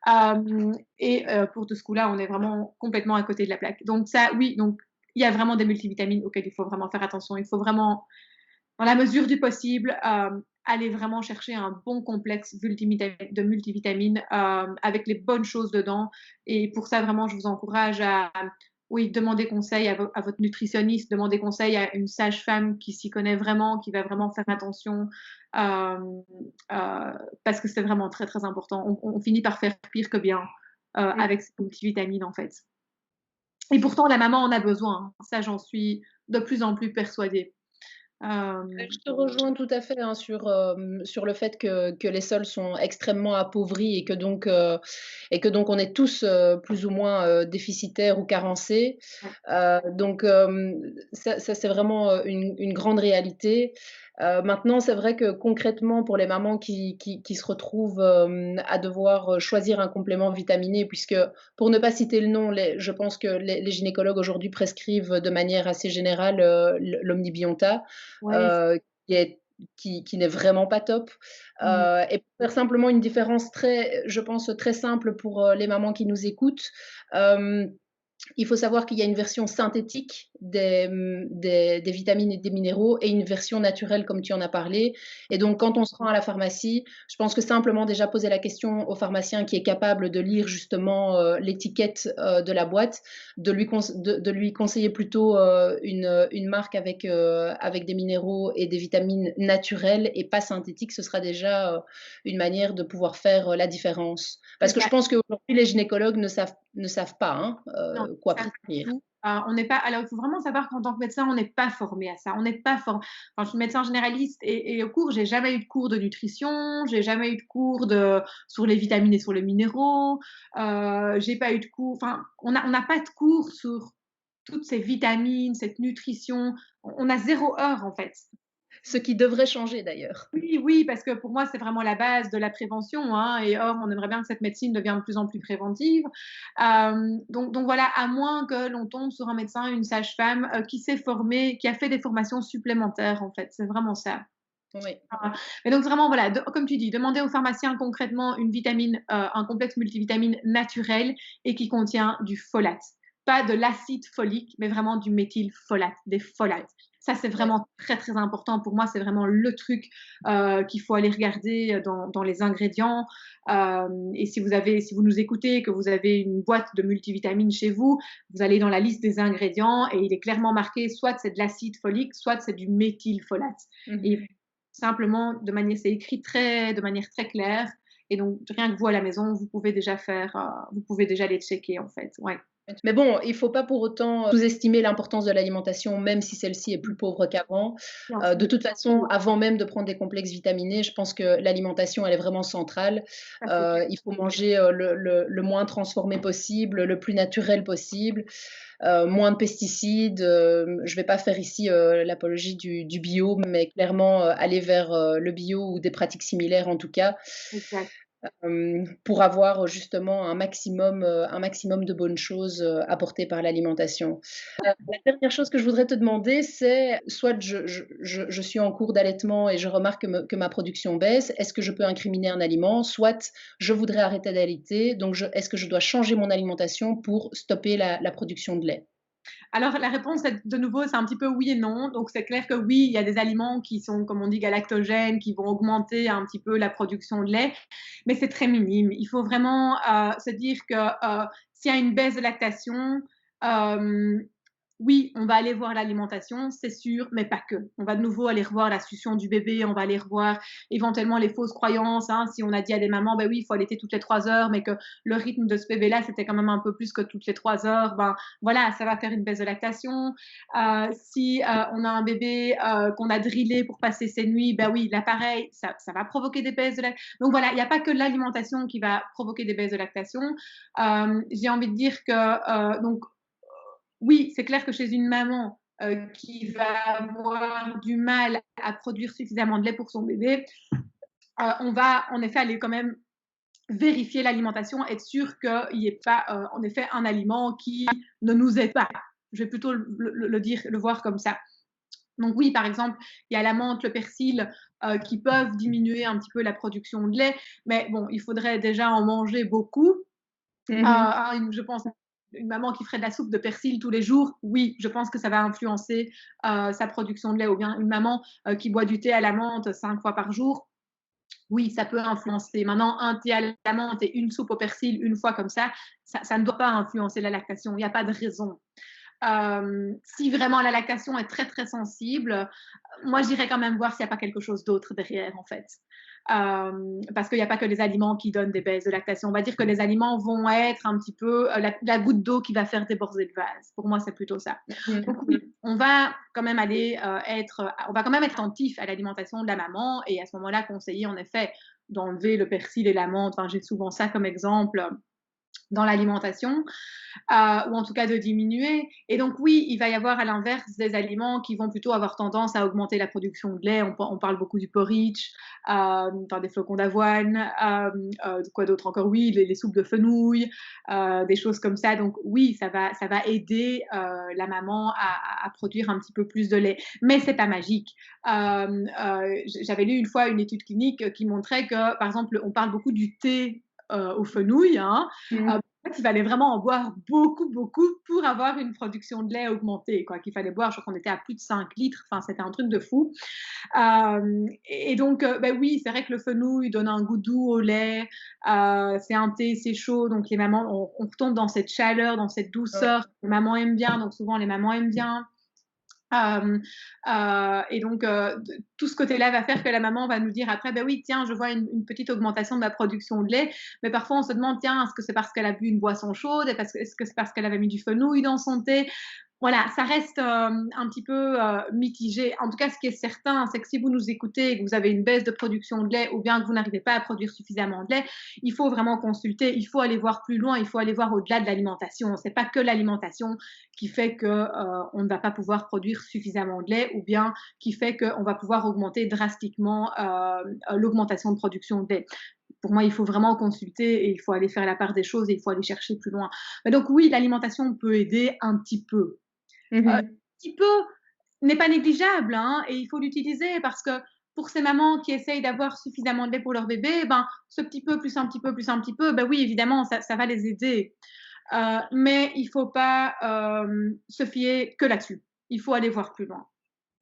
Pour tout ce coup-là, on est vraiment complètement à côté de la plaque. Donc ça, oui, donc il y a vraiment des multivitamines auxquelles il faut vraiment faire attention. Il faut vraiment, dans la mesure du possible, aller vraiment chercher un bon complexe de multivitamines avec les bonnes choses dedans. Et pour ça, vraiment, je vous encourage à oui, demander conseil à votre nutritionniste, demander conseil à une sage-femme qui s'y connaît vraiment, qui va vraiment faire attention, parce que c'est vraiment très, très important. On finit par faire pire que bien avec ces multivitamines, en fait. Et pourtant, la maman en a besoin. Ça, j'en suis de plus en plus persuadée. Je te rejoins tout à fait, hein, sur le fait que les sols sont extrêmement appauvris et que donc on est tous, plus ou moins, déficitaires ou carencés. Donc ça c'est vraiment, une grande réalité. Maintenant c'est vrai que concrètement pour les mamans qui se retrouvent, à devoir, choisir un complément vitaminé puisque pour ne pas citer le nom, je pense que les gynécologues aujourd'hui prescrivent de manière assez générale, l'Omnibionta, Ouais, qui est qui n'est vraiment pas top. Mmh. Et pour faire simplement une différence je pense, très simple pour, les mamans qui nous écoutent, hem il faut savoir qu'il y a une version synthétique des vitamines et des minéraux et une version naturelle comme tu en as parlé et donc quand on se rend à la pharmacie, je pense que simplement déjà poser la question au pharmacien qui est capable de lire justement, l'étiquette, de la boîte, de lui conseiller plutôt, une marque avec des minéraux et des vitamines naturelles et pas synthétiques. Ce sera déjà, une manière de pouvoir faire, la différence. C'est Parce que je ça. pense qu'aujourd'hui les gynécologues ne savent pas, hein, Non, quoi ça pas du prescrire. tout. On n'est pas alors il faut vraiment savoir qu'en tant que médecin, on n'est pas formé à ça. On n'est pas formé. Enfin, je suis médecin généraliste et au cours, j'ai jamais eu de cours de nutrition, j'ai jamais eu de cours sur les vitamines et sur les minéraux, j'ai pas eu de cours enfin, on n'a pas de cours sur toutes ces vitamines, cette nutrition. On a 0 heure, en fait. Ce qui devrait changer d'ailleurs. Oui, oui, parce que pour moi, c'est vraiment la base de la prévention, hein, et or, on aimerait bien que cette médecine devienne de plus en plus préventive. Donc voilà, à moins que l'on tombe sur un médecin, une sage-femme, qui s'est formé, qui a fait des formations supplémentaires, en fait, c'est vraiment ça. Oui. Mais donc vraiment, voilà, comme tu dis, demander au pharmacien concrètement une vitamine, un complexe multivitamine naturel et qui contient du folate. Pas de l'acide folique, mais vraiment du méthylfolate, des folates. Ça, c'est Ouais. vraiment très, très important. Pour moi, c'est vraiment le truc qu'il faut aller regarder dans les ingrédients. Et si vous nous écoutez, que vous avez une boîte de multivitamines chez vous, vous allez dans la liste des ingrédients et il est clairement marqué soit c'est de l'acide folique, soit c'est du méthylfolate. Et Mmh. simplement, c'est écrit de manière très claire. Et donc, rien que vous à la maison, vous pouvez déjà les checker en fait. Ouais. Mais bon, il faut pas pour autant, sous-estimer l'importance de l'alimentation, même si celle-ci est plus pauvre qu'avant. Bien De sûr, toute façon, avant même de prendre des complexes vitaminés, je pense que l'alimentation, elle est vraiment centrale. ça c'est clair. Il faut manger, le moins transformé possible, le plus naturel possible, moins de pesticides. Je vais pas faire ici, l'apologie du bio, mais clairement, aller vers, le bio ou des pratiques similaires en tout cas. Exact. Pour avoir justement un maximum de bonnes choses, apportées par l'alimentation. La dernière chose que je voudrais te demander, c'est soit je suis en cours d'allaitement et je remarque que ma production baisse, est-ce que je peux incriminer un aliment? Soit je voudrais arrêter d'allaiter, donc est-ce que je dois changer mon alimentation pour stopper la production de lait? Alors la réponse est de nouveau, c'est un petit peu oui et non. Donc c'est clair que oui, il y a des aliments qui sont, comme on dit, galactogènes, qui vont augmenter un petit peu la production de lait, mais c'est très minime. Il faut vraiment se dire que s'il y a une baisse de lactation, euh, oui, on va aller voir l'alimentation, c'est sûr, mais pas que. On va de nouveau aller revoir la succion du bébé, on va aller revoir éventuellement les fausses croyances, hein. Si on a dit à des mamans, ben oui, il faut allaiter toutes les 3 heures, mais que le rythme de ce bébé-là, c'était quand même un peu plus que toutes les 3 heures, ben voilà, ça va faire une baisse de lactation. Si on a un bébé qu'on a drillé pour passer ses nuits, ben oui, là pareil, ça va provoquer des baisses de lactation. Donc voilà, il n'y a pas que l'alimentation qui va provoquer des baisses de lactation. J'ai envie de dire que donc oui, c'est clair que chez une maman qui va avoir du mal à produire suffisamment de lait pour son bébé, on va en effet aller quand même vérifier l'alimentation, être sûr qu'il n'y ait pas en effet un aliment qui ne nous aide pas. Je vais plutôt le voir comme ça. Donc oui, par exemple, il y a la menthe, le persil qui peuvent diminuer un petit peu la production de lait, mais bon, il faudrait déjà en manger beaucoup. Mmh. Je pense une maman qui ferait de la soupe de persil tous les jours, oui, je pense que ça va influencer sa production de lait. Ou bien une maman qui boit du thé à la menthe 5 fois par jour, oui, ça peut influencer. Maintenant, un thé à la menthe et une soupe au persil une fois comme ça ne doit pas influencer la lactation. Il n'y a pas de raison. Si vraiment la lactation est très très sensible, moi j'irais quand même voir s'il n'y a pas quelque chose d'autre derrière en fait. Parce qu'il n'y a pas que les aliments qui donnent des baisses de lactation. On va dire que les aliments vont être un petit peu la goutte d'eau qui va faire déborder le vase. Pour moi, c'est plutôt ça. Donc Mmh. oui, on va quand même on va quand même être attentif à l'alimentation de la maman et à ce moment-là conseiller en effet d'enlever le persil et la menthe. Enfin, j'ai souvent ça comme exemple dans l'alimentation, ou en tout cas de diminuer. Et donc oui, il va y avoir à l'inverse des aliments qui vont plutôt avoir tendance à augmenter la production de lait. On parle beaucoup du porridge, enfin, des flocons d'avoine, quoi d'autre encore? Oui, les soupes de fenouil, des choses comme ça. Donc oui, ça va aider la maman à produire un petit peu plus de lait. Mais c'est pas magique. J'avais lu une fois une étude clinique qui montrait que, par exemple, on parle beaucoup du thé au fenouil, hein. Mmh. En fait, il fallait vraiment en boire beaucoup, beaucoup pour avoir une production de lait augmentée, quoi. Qu'il fallait boire, je crois qu'on était à plus de 5 litres. Enfin, c'était un truc de fou. Et donc, bah oui, c'est vrai que le fenouil donne un goût doux au lait. C'est un thé, c'est chaud, donc les mamans, on retombe dans cette chaleur, dans cette Ouais. douceur que les mamans aiment bien. Donc souvent, les mamans aiment bien. Hem, et donc, tout ce côté-là va faire que la maman va nous dire après: «Ben oui, tiens, je vois une petite augmentation de ma production de lait». Mais parfois, on se demande: «Tiens, est-ce que c'est parce qu'elle a bu une boisson chaude? Est-ce que c'est parce qu'elle avait mis du fenouil dans son thé?» Voilà, ça reste, un petit peu, mitigé. En tout cas, ce qui est certain, c'est que si vous nous écoutez et que vous avez une baisse de production de lait ou bien que vous n'arrivez pas à produire suffisamment de lait, il faut vraiment consulter, il faut aller voir plus loin, il faut aller voir au-delà de l'alimentation. C'est pas que l'alimentation qui fait que, on ne va pas pouvoir produire suffisamment de lait ou bien qui fait qu'on va pouvoir augmenter drastiquement, l'augmentation de production de lait. Pour moi, il faut vraiment consulter et il faut aller faire la part des choses et il faut aller chercher plus loin. Mais donc oui, l'alimentation peut aider un petit peu. Mmh Un mh. petit peu n'est pas négligeable, hein, et il faut l'utiliser parce que pour ces mamans qui essayent d'avoir suffisamment de lait pour leur bébé, ben, ce petit peu, plus un petit peu, plus un petit peu, ben oui, évidemment, ça va les aider. Mais il faut pas, se fier que là-dessus. Il faut aller voir plus loin.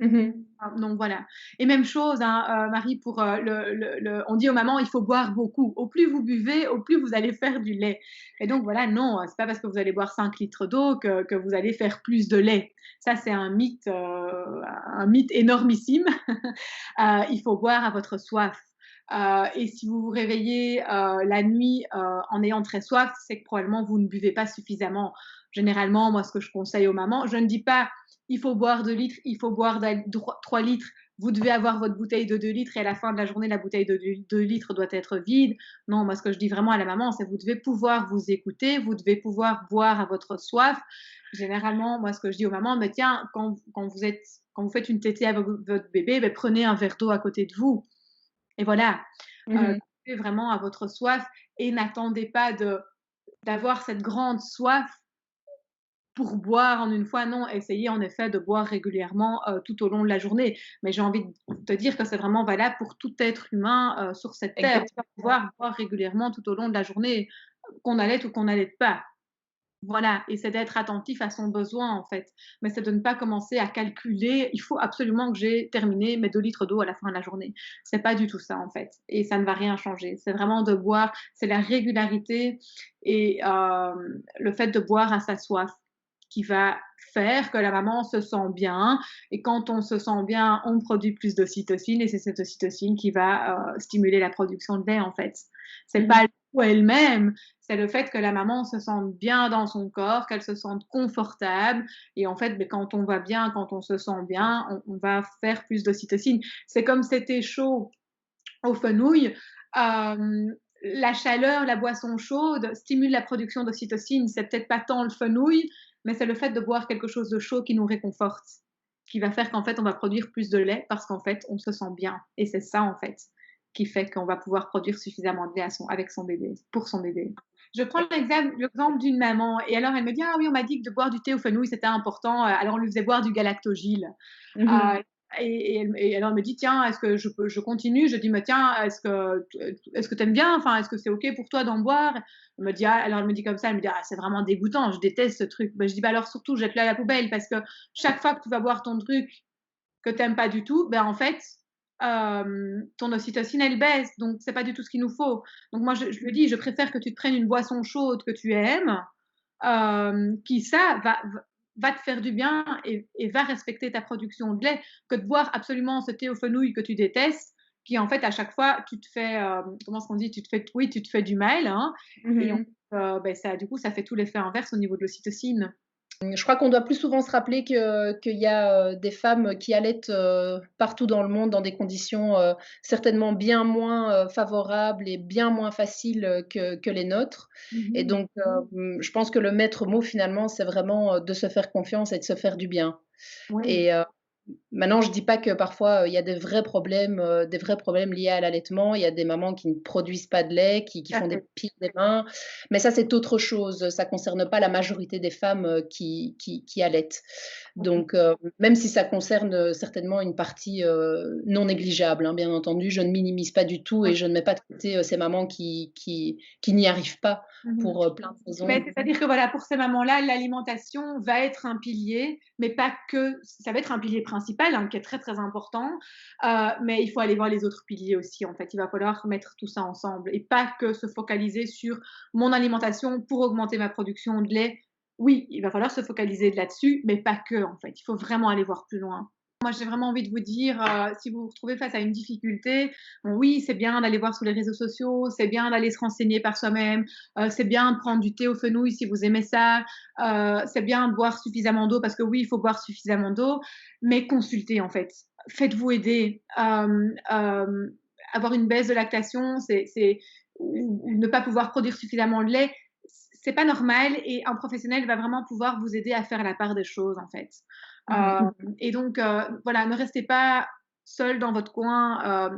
Mmh. Donc voilà. Et même chose, hein, Marie, pour, on dit aux mamans: «Il faut boire beaucoup». Au plus vous buvez, au plus vous allez faire du lait. Et donc voilà, non, c'est pas parce que vous allez boire 5 litres d'eau que vous allez faire plus de lait. Ça, c'est un mythe énormissime. Il faut boire à votre soif. Et si vous vous réveillez, la nuit, en ayant très soif, c'est que probablement vous ne buvez pas suffisamment. Généralement, moi, ce que je conseille aux mamans, je ne dis pas: «Il faut boire 2 litres, il faut boire 3 litres». Vous devez avoir votre bouteille de 2 litres et à la fin de la journée, la bouteille de 2 litres doit être vide. Non, moi, ce que je dis vraiment à la maman, c'est: vous devez pouvoir vous écouter, vous devez pouvoir boire à votre soif. Généralement, moi, ce que je dis aux mamans: «Mais tiens, quand vous faites une tétée avec votre bébé, beh, prenez un verre d'eau à côté de vous». Et voilà, Mmh. buvez vraiment à votre soif et n'attendez pas d'avoir cette grande soif pour boire en une fois. Non, essayez en effet de boire régulièrement, tout au long de la journée. Mais j'ai envie de te dire que c'est vraiment valable pour tout être humain, sur cette terre. On doit Exactement. pouvoir boire régulièrement tout au long de la journée, qu'on allaite ou qu'on n'allaite pas. Voilà, et c'est d'être attentif à son besoin, en fait. Mais c'est de ne pas commencer à calculer: «Il faut absolument que j'ai terminé mes 2 litres d'eau à la fin de la journée». C'est pas du tout ça, en fait, et ça ne va rien changer. C'est vraiment de boire, c'est la régularité et le fait de boire à sa soif qui va faire que la maman se sent bien, et quand on se sent bien, on produit plus d'ocytocine et c'est cette ocytocine qui va, stimuler la production de lait, en fait. C'est Mmh. pas l'eau elle-même, c'est le fait que la maman se sente bien dans son corps, qu'elle se sente confortable, et en fait, beh, quand on va bien, quand on se sent bien, on va faire plus d'ocytocine. C'est comme c'était chaud au fenouil, la chaleur, la boisson chaude stimule la production d'ocytocine. C'est peut-être pas tant le fenouil, mais c'est le fait de boire quelque chose de chaud qui nous réconforte, qui va faire qu'en fait, on va produire plus de lait parce qu'en fait, on se sent bien, et c'est ça, en fait, qui fait qu'on va pouvoir produire suffisamment de lait avec son bébé, pour son bébé. Je prends l'exemple d'une maman et alors elle me dit: «Ah oui, on m'a dit que de boire du thé au fenouil, c'était important», alors on lui faisait boire du galactogyle. Mmh. Heu et alors elle me dit: «Tiens, est-ce que je continue?» Je dis: «Mais tiens, est-ce que tu aimes bien? Enfin, est-ce que c'est OK pour toi d'en boire?» Elle me dit: «Ah», alors elle me dit comme ça, elle me dit: «Ah, c'est vraiment dégoûtant, je déteste ce truc». Bah, je dis: «Bah, alors surtout jette-le à la poubelle parce que chaque fois que tu vas boire ton truc que tu aimes pas du tout, ben, en fait, ton ocytocine, elle baisse, donc c'est pas du tout ce qu'il nous faut». Donc moi, je lui dis: «Je préfère que tu te prennes une boisson chaude que tu aimes, qui ça va te faire du bien et va respecter ta production de lait, que de boire absolument ce thé aux fenouil que tu détestes, qui en fait à chaque fois tu te fais, comment est-ce qu'on dit? Tu te fais du mal, hein, et Mmh. beh, ça du coup, ça fait tout l'effet inverse au niveau de l'ocytocine. Je crois qu'on doit plus souvent se rappeler qu'il y a, des femmes qui allaitent, partout dans le monde dans des conditions, certainement bien moins, favorables et bien moins faciles, que les nôtres et Mmh. donc, je pense que le maître mot finalement, c'est vraiment, de se faire confiance et de se faire du bien Oui, et maintenant, je dis pas que parfois, il y a des vrais problèmes liés à l'allaitement. Il y a des mamans qui ne produisent pas de lait, qui tout à font fait. des pires des mains, mais ça, c'est autre chose. Ça concerne pas la majorité des femmes, qui allaitent. Oui. Donc, même si ça concerne, certainement une partie, non négligeable, hein, bien entendu. Je ne minimise pas du tout Oui. et je ne mets pas de côté, ces mamans qui n'y arrivent pas Mmh. pour, plein de Ouais, raisons. c'est-à-dire que voilà, pour ces mamans-là, l'alimentation va être un pilier, mais pas que. Ça va être un pilier principal, hein, qui est très, très important, mais il faut aller voir les autres piliers aussi, en fait. Il va falloir mettre tout ça ensemble et pas que se focaliser sur mon alimentation pour augmenter ma production de lait. Oui, il va falloir se focaliser là-dessus, mais pas que, en fait. Il faut vraiment aller voir plus loin. Moi, j'ai vraiment envie de vous dire, si vous vous retrouvez face à une difficulté, bon oui, c'est bien d'aller voir sur les réseaux sociaux, c'est bien d'aller se renseigner par soi-même, c'est bien de prendre du thé aux fenouil si vous aimez ça, c'est bien de boire suffisamment d'eau parce que oui, il faut boire suffisamment d'eau, mais consultez en fait. Faites-vous aider. Avoir une baisse de lactation, ou ne pas pouvoir produire suffisamment de lait, c'est pas normal et un professionnel va vraiment pouvoir vous aider à faire la part des choses en fait. Mmh mh. Et donc, voilà, ne restez pas seul dans votre coin.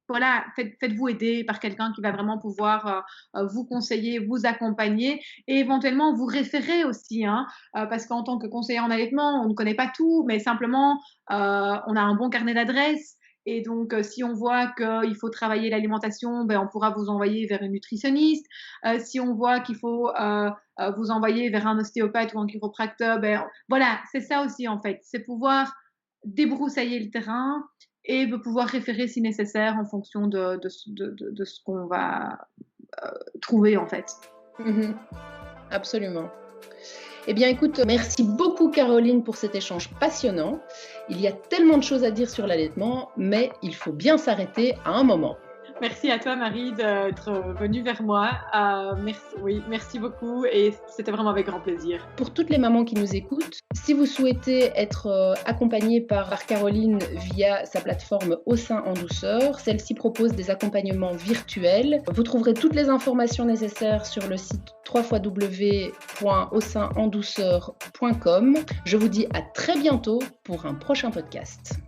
Voilà, faites-vous aider par quelqu'un qui va vraiment pouvoir vous conseiller, vous accompagner et éventuellement vous référer aussi, hein, parce qu'en tant que conseiller en allaitement, on ne connaît pas tout, mais simplement, on a un bon carnet d'adresses et donc, si on voit qu'il faut travailler l'alimentation, ben, on pourra vous envoyer vers une nutritionniste. Si on voit qu'il faut vous envoyer vers un ostéopathe ou un chiropracteur, ben, voilà, c'est ça aussi en fait, c'est pouvoir débroussailler le terrain et de pouvoir référer si nécessaire en fonction de ce qu'on va trouver en fait. Mmh. Absolument. Eh bien, écoute, merci beaucoup Caroline pour cet échange passionnant. Il y a tellement de choses à dire sur l'allaitement, mais il faut bien s'arrêter à un moment. Merci à toi Marie d'être venue vers moi. Merci, oui, merci beaucoup et c'était vraiment avec grand plaisir. Pour toutes les mamans qui nous écoutent, si vous souhaitez être accompagnée par Caroline via sa plateforme Au sein en douceur, celle-ci propose des accompagnements virtuels. Vous trouverez toutes les informations nécessaires sur le site www.auxseinsendouceur.com. Je vous dis à très bientôt pour un prochain podcast.